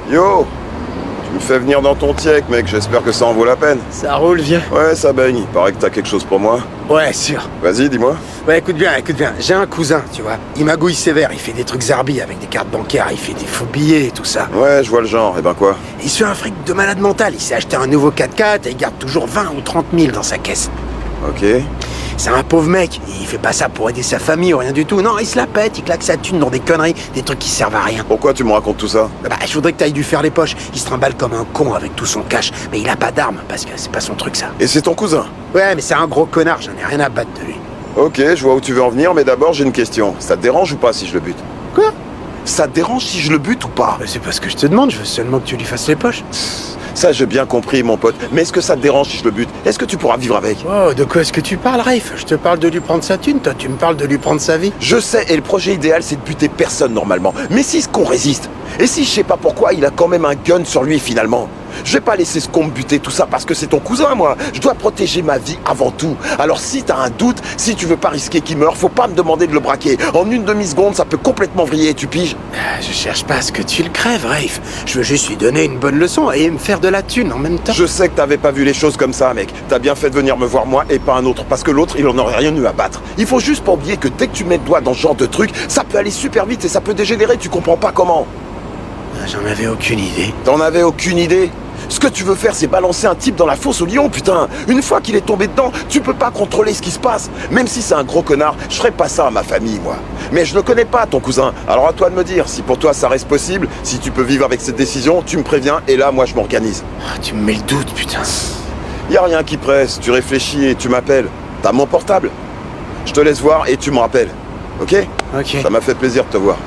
Yo, tu me fais venir dans ton tiek, mec, j'espère que ça en vaut la peine. Ça roule, vieux. Ouais, ça baigne, il paraît que t'as quelque chose pour moi. Ouais, sûr. Vas-y, dis-moi. Ouais, écoute bien. J'ai un cousin, tu vois. Il magouille sévère, il fait des trucs zarbi avec des cartes bancaires, il fait des faux billets et tout ça. Ouais, je vois le genre, et ben quoi? Il se fait un fric de malade mental, il s'est acheté un nouveau 4x4 et il garde toujours 20 ou 30 000 dans sa caisse. Ok. C'est un pauvre mec, il fait pas ça pour aider sa famille ou rien du tout. Non, il se la pète, il claque sa thune dans des conneries, des trucs qui servent à rien. Pourquoi tu me racontes tout ça? Bah, je voudrais que t'ailles lui faire les poches. Il se trimballe comme un con avec tout son cash, mais il a pas d'armes, parce que c'est pas son truc ça. Et c'est ton cousin? Ouais, mais c'est un gros connard, j'en ai rien à battre de lui. Ok, je vois où tu veux en venir, mais d'abord j'ai une question. Ça te dérange ou pas si je le bute? Quoi? Ça te dérange si je le bute ou pas? Bah, c'est pas ce que je te demande, je veux seulement que tu lui fasses les poches. Ça j'ai bien compris mon pote, mais est-ce que ça te dérange si je le bute? Est-ce que tu pourras vivre avec? Oh, de quoi est-ce que tu parles, Rafe? Je te parle de lui prendre sa thune, toi tu me parles de lui prendre sa vie. Je sais, et le projet idéal c'est de buter personne normalement. Mais si ce qu'on résiste? Et si je sais pas pourquoi il a quand même un gun sur lui finalement? Je vais pas laisser ce con me buter tout ça parce que c'est ton cousin moi. Je dois protéger ma vie avant tout. Alors si t'as un doute, si tu veux pas risquer qu'il meure, faut pas me demander de le braquer. En une demi-seconde ça peut complètement vriller, tu piges? Je cherche pas à ce que tu le crèves, Rafe. Je veux juste lui donner une bonne leçon et me faire de la thune en même temps. Je sais que t'avais pas vu les choses comme ça mec. T'as bien fait de venir me voir moi et pas un autre parce que l'autre il en aurait rien eu à battre. Il faut juste pas oublier que dès que tu mets le doigt dans ce genre de truc, ça peut aller super vite et ça peut dégénérer, tu comprends pas comment? J'en avais aucune idée. T'en avais aucune idée? Ce que tu veux faire, c'est balancer un type dans la fosse au lion, putain. Une fois qu'il est tombé dedans, tu peux pas contrôler ce qui se passe. Même si c'est un gros connard, je ferais pas ça à ma famille, moi. Mais je le connais pas, ton cousin. Alors à toi de me dire, si pour toi ça reste possible, si tu peux vivre avec cette décision, tu me préviens et là, moi, je m'organise. Ah, tu me mets le doute, putain. Y a rien qui presse, tu réfléchis et tu m'appelles. T'as mon portable. Je te laisse voir et tu me rappelles. Ok? Ok. Ça m'a fait plaisir de te voir.